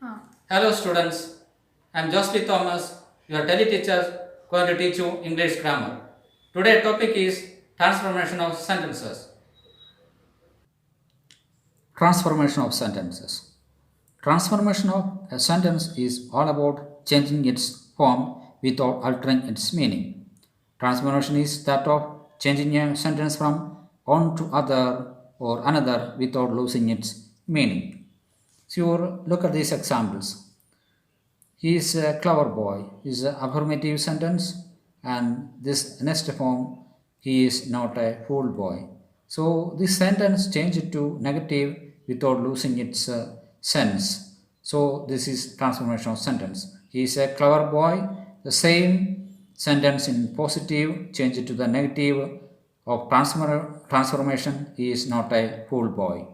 Huh. Hello students, I am Joseph Thomas, your daily teacher going to teach you English grammar. Today topic is transformation of sentences. Transformation of sentences. Transformation of a sentence is all about changing its form without altering its meaning. Transformation is that of changing a sentence from one to other or another without losing its meaning. So look at these examples. He is a clever boy is an affirmative sentence, and this next form, he is not a fool boy. So this sentence changed to negative without losing its sense. So this is transformation of sentence. He is a clever boy. The same sentence in positive changed to the negative of transformation. He is not a fool boy.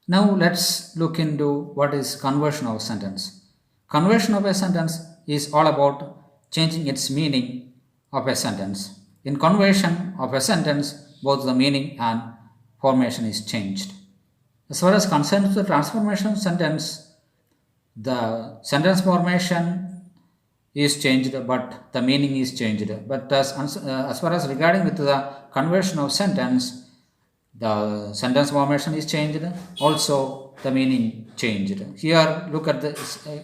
Now let's look into what is conversion of sentence. Conversion of a sentence is all about changing its meaning of a sentence. In conversion of a sentence, both the meaning and formation is changed. As far as concerns the transformation sentence, the sentence formation is changed, but the meaning is changed. But as far as regarding with the conversion of sentence, the sentence formation is changed, also the meaning changed. Here look at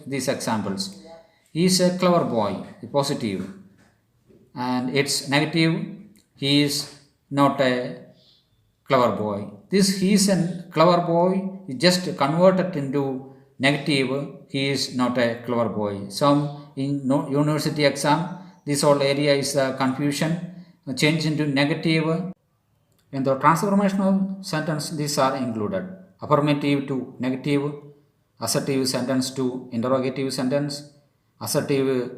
these examples. He is a clever boy, positive, and it's negative. He is not a clever boy. This he is a clever boy is just converted into negative. He is not a clever boy. Some in university exam, this whole area is confusion, change into negative. In the transformational sentence, these are included: affirmative to negative, assertive sentence to interrogative sentence, assertive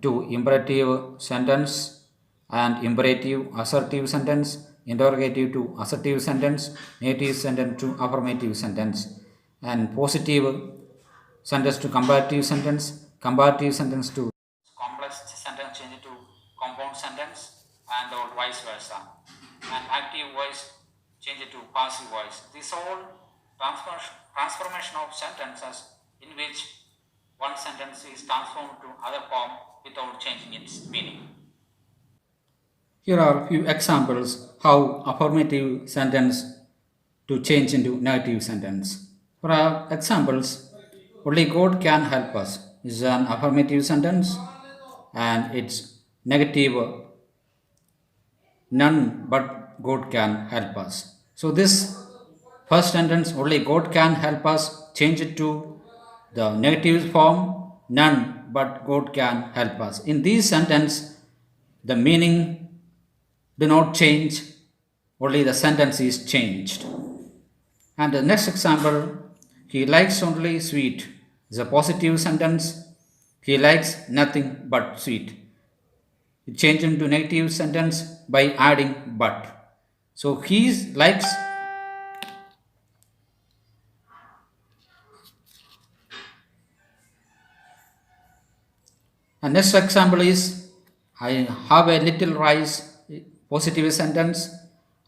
to imperative sentence, and imperative assertive sentence, interrogative to assertive sentence, negative sentence to affirmative sentence, and positive sentence to comparative sentence to complex sentence change to compound sentence, and or vice versa, and active voice change to passive voice. This all transformation of sentences in which one sentence is transformed to other form without changing its meaning. Here are a few examples how affirmative sentence to change into negative sentence. For our examples, only God can help us is an affirmative sentence, and it's negative, none but God can help us. So this first sentence, only God can help us, change it to the negative form, none but God can help us. In this sentence, the meaning do not change, only the sentence is changed. And the next example, he likes only sweet is a positive sentence. He likes nothing but sweet. You change into negative sentence by adding but. So he likes. And next example is I have a little rice. Positive sentence.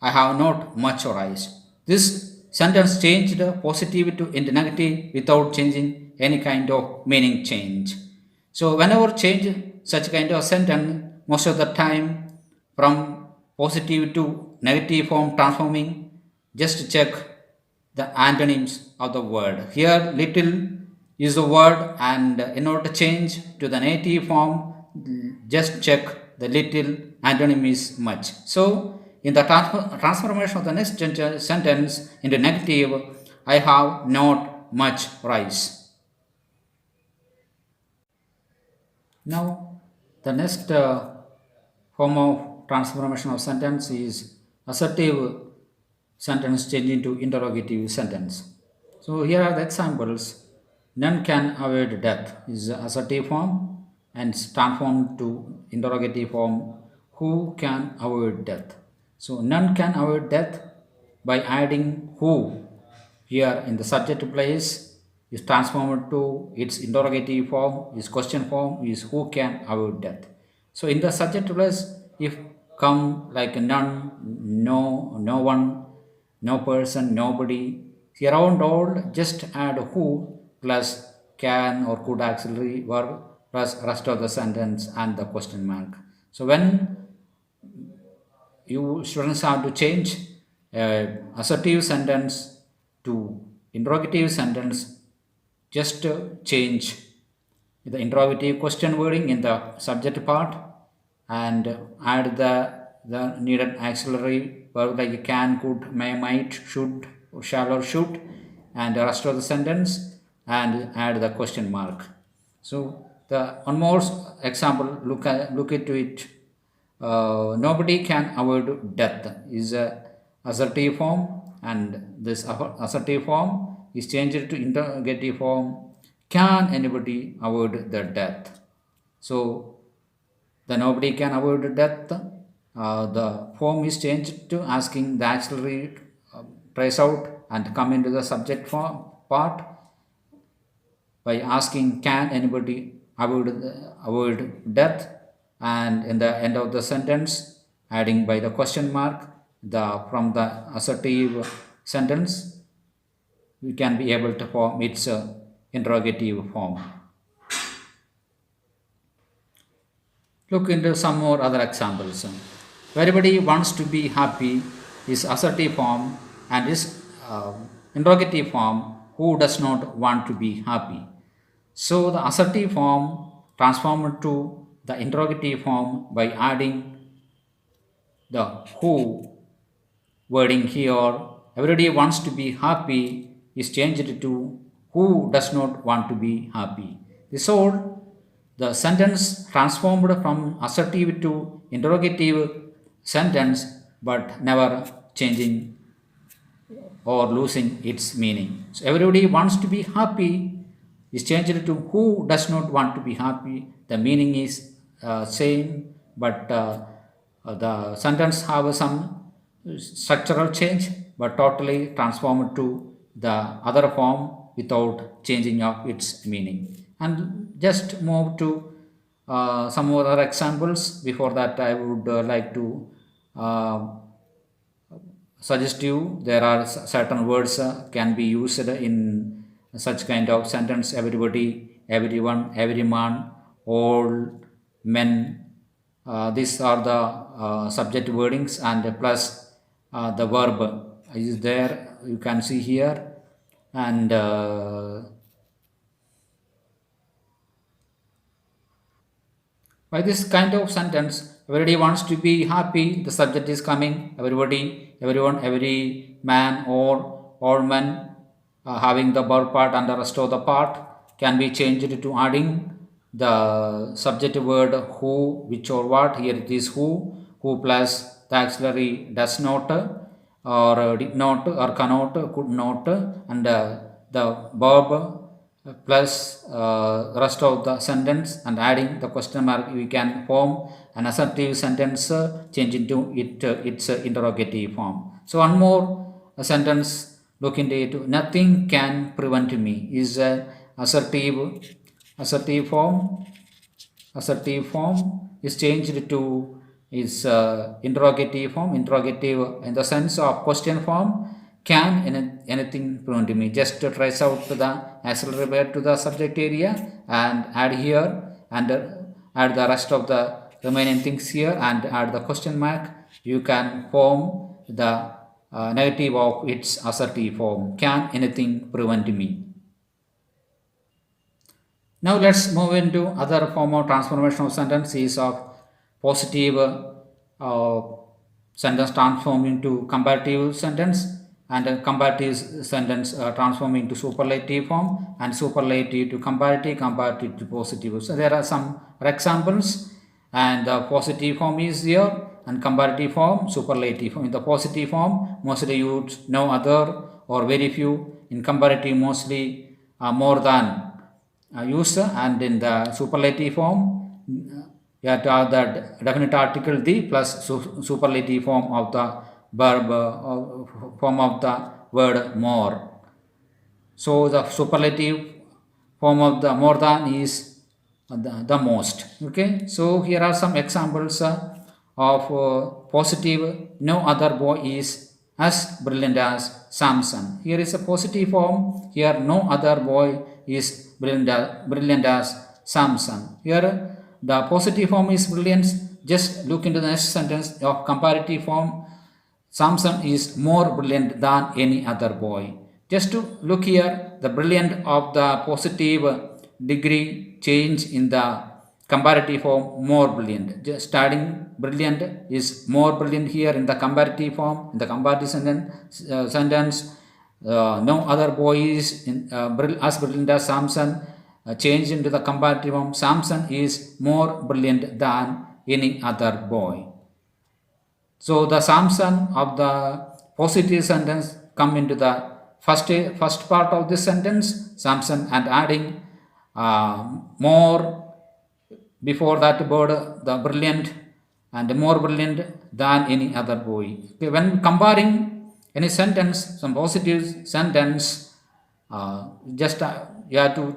I have not much rice. This sentence changed positive to into negative without changing any kind of meaning change. So whenever change such kind of sentence, most of the time from positive to negative form transforming, just check the antonyms of the word. Here, little is the word, and in order to change to the native form, just check the little antonym is much. So, in the transformation of the next sentence into negative, I have not much rice. Now, the next form of transformation of sentence is assertive sentence changed into interrogative sentence. So here are the examples. None can avoid death is the assertive form and it's transformed to interrogative form. Who can avoid death? So none can avoid death by adding who here in the subject place is transformed to its interrogative form, its question form is who can avoid death. So in the subject place, if come like none, no, no one, no person, nobody. Here around all, just add who plus can or could auxiliary verb plus rest of the sentence and the question mark. So when you students have to change assertive sentence to interrogative sentence, just change the interrogative question wording in the subject part and add the needed auxiliary verb like can, could, may, might, should, shall or should, and the rest of the sentence, and add the question mark. So the one more example, look into it. Nobody can avoid death is a assertive form, and this assertive form is changed to interrogative form. Can anybody avoid the death? So the nobody can avoid death. The form is changed to asking the auxiliary trace out and come into the subject form part by asking can anybody avoid death, and in the end of the sentence adding by the question mark the from the assertive sentence we can be able to form its interrogative form. Look into some more other examples. Everybody wants to be happy is assertive form, and is interrogative form who does not want to be happy. So the assertive form transformed to the interrogative form by adding the who wording here. Everybody wants to be happy is changed to who does not want to be happy. This all the sentence transformed from assertive to interrogative sentence, but never changing or losing its meaning. So everybody wants to be happy is changed to who does not want to be happy. The meaning is same, but the sentence have some structural change, but totally transformed to the other form without changing of its meaning. And just move to some other examples. Before that, I would like to uh, suggest you there are certain words can be used in such kind of sentence. Everybody, everyone, every man, all men. These are the subject wordings, and plus the verb is there. You can see here, and by this kind of sentence, everybody wants to be happy. The subject is coming. Everybody, everyone, every man, all men, having the verb part and the rest of the part can be changed to adding the subject word who, which or what. Here it is who plus the auxiliary does not, or did not, or cannot, could not, and the verb plus rest of the sentence and adding the question mark, we can form an assertive sentence change into its interrogative form. So one more sentence, look into it. Nothing can prevent me is a assertive form. Assertive form is changed to is interrogative form. Interrogative in the sense of question form. Can anything prevent me? Just trace out the auxiliary verb to the subject area and add here, and add the rest of the remaining things here, and add the question mark. You can form the negative of its assertive form. Can anything prevent me? Now let's move into other form of transformation of sentences of positive sentence transform into comparative sentence, and a comparative sentence transform into superlative form, and superlative to comparative, comparative to positive. So there are some examples, and the positive form is here, and comparative form, superlative form. In the positive form, mostly used no other or very few. In comparative, mostly more than used, and in the superlative form you have to have the definite article the plus superlative form of the verb form of the word more. So the superlative form of the more than is the most. Okay, so here are some examples of positive. No other boy is as brilliant as Samson. Here is a positive form. Here no other boy is brilliant as Samson. Here the positive form is brilliance. Just look into the next sentence of comparative form. Samson is more brilliant than any other boy. Just to look here, the brilliant of the positive degree change in the comparative form more brilliant. Just starting brilliant is more brilliant here in the comparative form. In the comparative sentence no other boy is as brilliant as Samson. Changed into the comparative form, Samson is more brilliant than any other boy. So the Samson of the positive sentence come into the first part of this sentence, Samson, and adding more before that word, the brilliant and more brilliant than any other boy. Okay, when comparing any sentence, some positive sentence, just you have to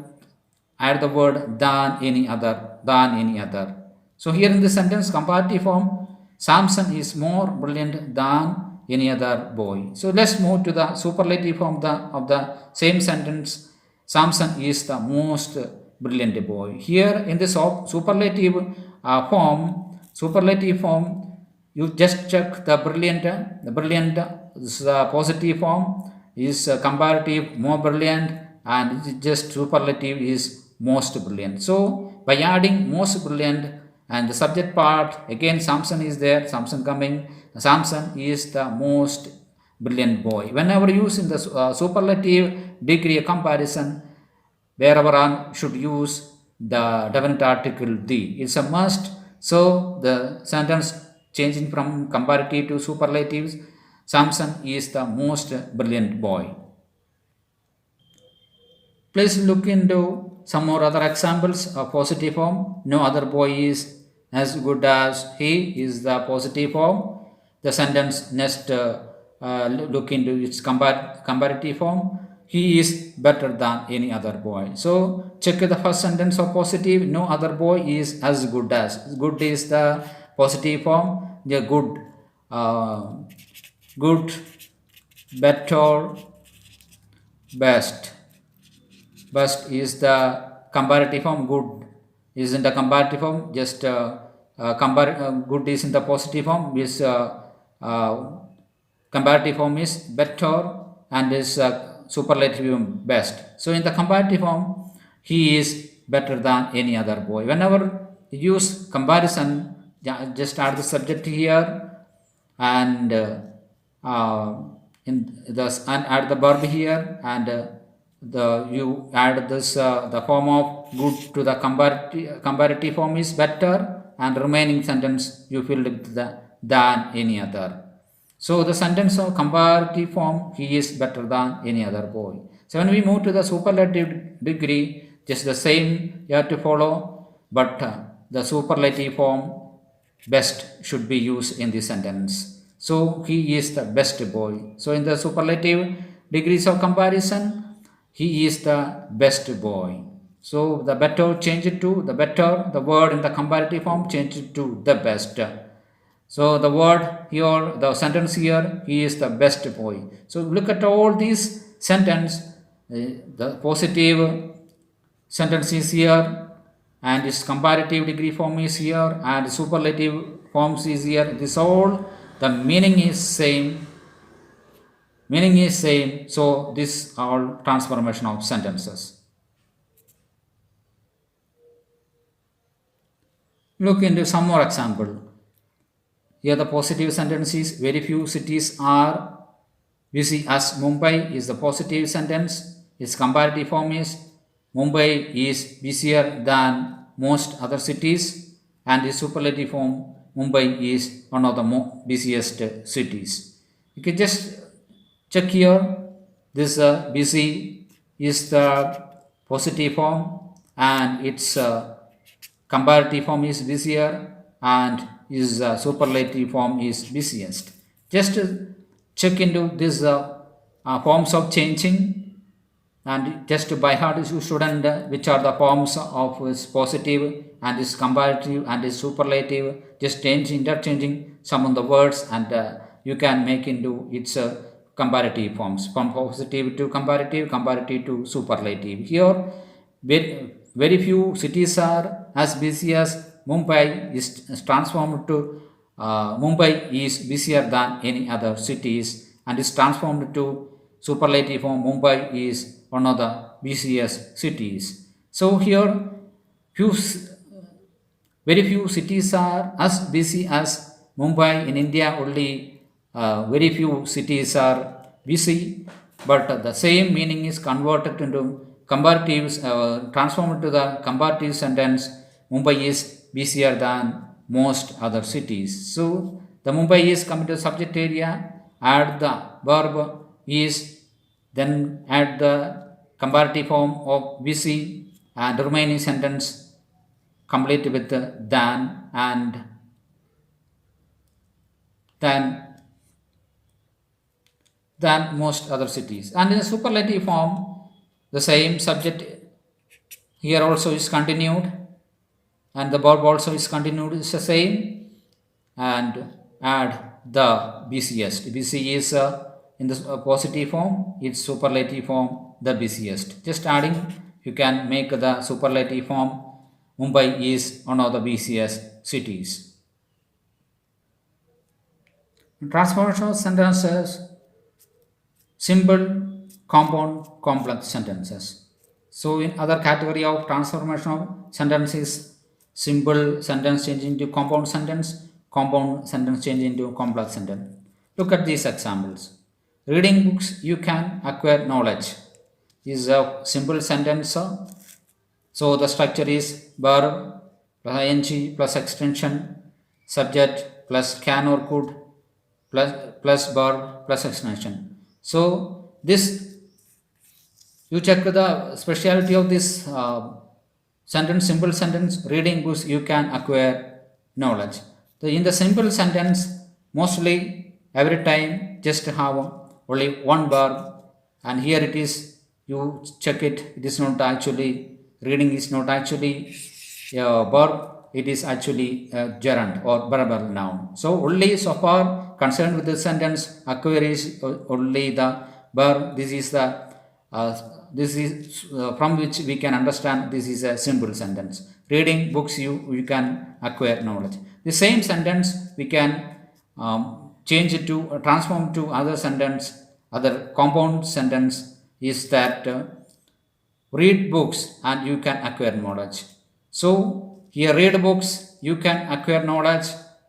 add the word than any other. So here in this sentence, comparative form, Samson is more brilliant than any other boy. So let's move to the superlative form of the same sentence. Samson is the most brilliant boy. Here in this superlative form, you just check the brilliant. The brilliant is the positive form, is comparative more brilliant, and just superlative is most brilliant. So by adding most brilliant and the subject part, again Samson is there, Samson coming, Samson is the most brilliant boy. Whenever used in the superlative degree comparison, wherever on should use the definite article the. It's a must. So the sentence changing from comparative to superlatives, Samson is the most brilliant boy. Please look into some more other examples of positive form. No other boy is as good as he is the positive form. The sentence next look into its comparative form. He is better than any other boy. So check the first sentence of positive. No other boy is as good as. Good is the positive form. The good, better, best. Best is the comparative form. Good is in the comparative form. Just good is in the positive form. Is comparative form is better and is superlative best. So in the comparative form, he is better than any other boy. Whenever you use comparison, just add the subject here and and add the verb here, and you add this the form of good to the comparative form is better, and remaining sentence you fill with the than any other. So the sentence of comparative form, he is better than any other boy. So when we move to the superlative degree, just the same you have to follow, but the superlative form best should be used in this sentence. So he is the best boy. So in the superlative degrees of comparison, he is the best boy. So the better change it to the better, the word in the comparative form change it to the best. So the word here, the sentence here, he is the best boy. So look at all these sentence, the positive sentence is here, and its comparative degree form is here, and superlative forms is here. This all the meaning is same. Meaning is same. So this all transformation of sentences. Look into some more example. Here the positive sentence is very few cities are busy as Mumbai is the positive sentence. Its comparative form is Mumbai is busier than most other cities, and the superlative form Mumbai is one of the busiest cities. You can just check here. This busy is the positive form, and its comparative form is busier, and is superlative form is busiest. Just check into this forms of changing, and just by heart you shouldn't which are the forms of its positive and its comparative and its superlative. Just interchanging some of the words, and you can make into its comparative forms, from positive to comparative, comparative to superlative. Here, very few cities are as busy as Mumbai is transformed to Mumbai is busier than any other cities and is transformed to superlative form. Mumbai is one of the busiest cities. So here, few very few cities are as busy as Mumbai. In India, only very few cities are busy, but the same meaning is converted into comparatives, transformed to the comparative sentence. Mumbai is busier than most other cities. So the Mumbai is coming to subject area, add the verb is, then add the comparative form of busy, and the remaining sentence complete with than and than than most other cities. And in the superlative form, the same subject here also is continued, and the verb also is continued, is the same, and add the busiest. Busy is in the positive form, its superlative form, the busiest. Just adding, you can make the superlative form. Mumbai is one of the busiest cities. Transformation of sentences, simple, compound, complex sentences. So in other category of transformation of sentences, simple sentence changing to compound sentence changing to complex sentence. Look at these examples. Reading books, you can acquire knowledge is a simple sentence. So the structure is verb plus ing plus extension, subject plus can or could plus verb plus extension. So this, you check the speciality of this sentence, simple sentence. Reading books, you can acquire knowledge. So in the simple sentence, mostly every time just have only one verb, and here it is. You check it. It is not actually reading. Is not actually a verb. It is actually a gerund or verbal noun. So only so far concerned with the sentence, acquire is only the verb. This is from which we can understand this is a simple sentence. Reading books, you can acquire knowledge. The same sentence we can change it to transform to other sentence. Other compound sentence is that read books and you can acquire knowledge. So here read books, you can acquire knowledge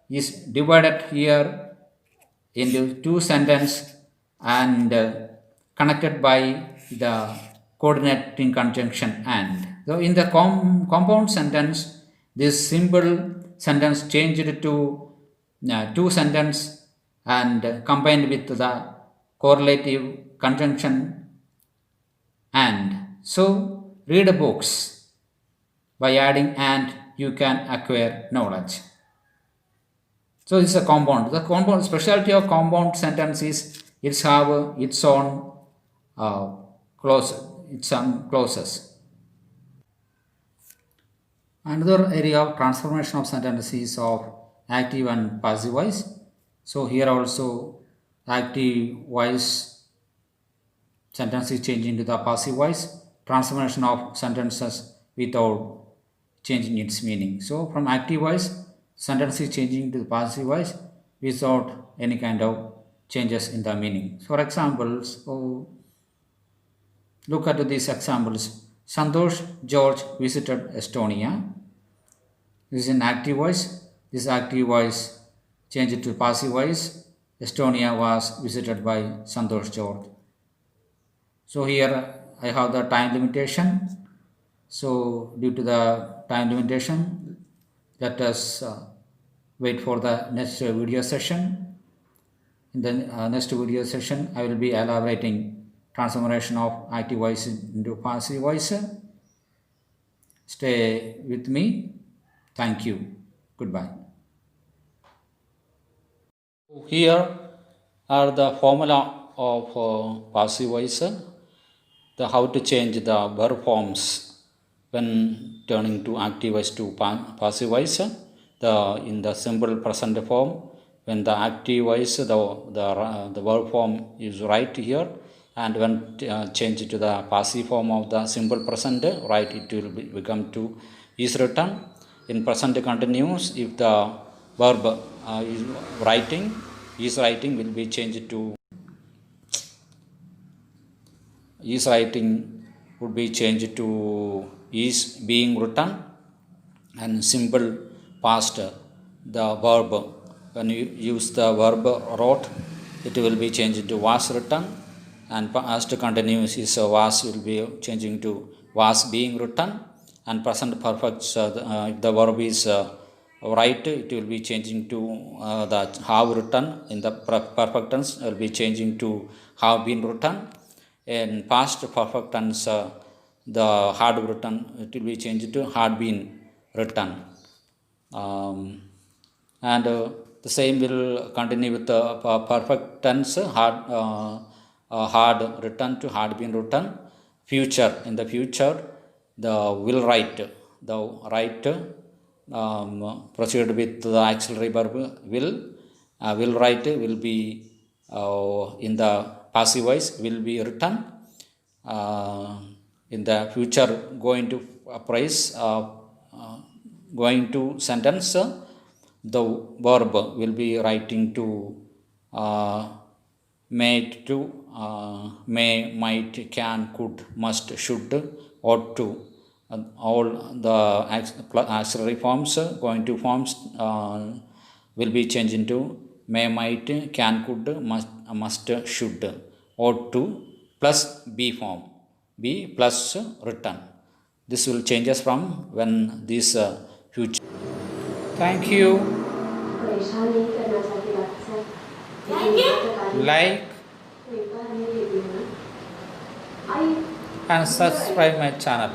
is divided here into two sentences and connected by the coordinating conjunction and. So in the compound sentence, this simple sentence changed to two sentence and combined with the correlative conjunction and. So read books, by adding and you can acquire knowledge. So it's a compound. The compound specialty of compound sentence is it's have its own clause, its own clauses. Another area of transformation of sentences is of active and passive voice. So here also active voice sentence is changing to the passive voice. Transformation of sentences without changing its meaning. So from active voice, sentence is changing to the passive voice without any kind of changes in the meaning. For examples, look at these examples. Santosh George visited Estonia. This is an active voice. This active voice changed to passive voice. Estonia was visited by Santosh George. So here I have the time limitation. So due to the time limitation, let us wait for the next video session. In the next video session, I will be elaborating transformation of active voice into passive voice. Stay with me. Thank you. Goodbye. Here are the formula of passive voice. The how to change the verb forms when turning to active voice to passive voice. In the simple present form, when the active voice, the verb form is right here, and when change to the passive form of the simple present, right, it will become to is written. In present continuous, if the verb is writing, is writing will be changed to is writing would be changed to is being written. And simple past, the verb, when you use the verb wrote, it will be changed to was written. And past continuous is was will be changing to was being written. And present perfect, if the verb is right, it will be changing to the have written. In the perfect tense, will be changing to have been written. In past perfect tense, the had written, it will be changed to had been written. um, and the same will continue with the perfect tense, had written to had been written. Future, in the future, the will write, the write proceed with the auxiliary verb will write will be in the passive voice will be written. uh, in the future going to praise, going to sentence, the verb will be writing to uh, may to may, might, can, could, must, should, ought to. All the auxiliary forms, going to forms, will be changed into may, might, can, could, must, should, ought to, plus be form, be plus written. This will changes from when this future. Thank you. Like and subscribe my channel.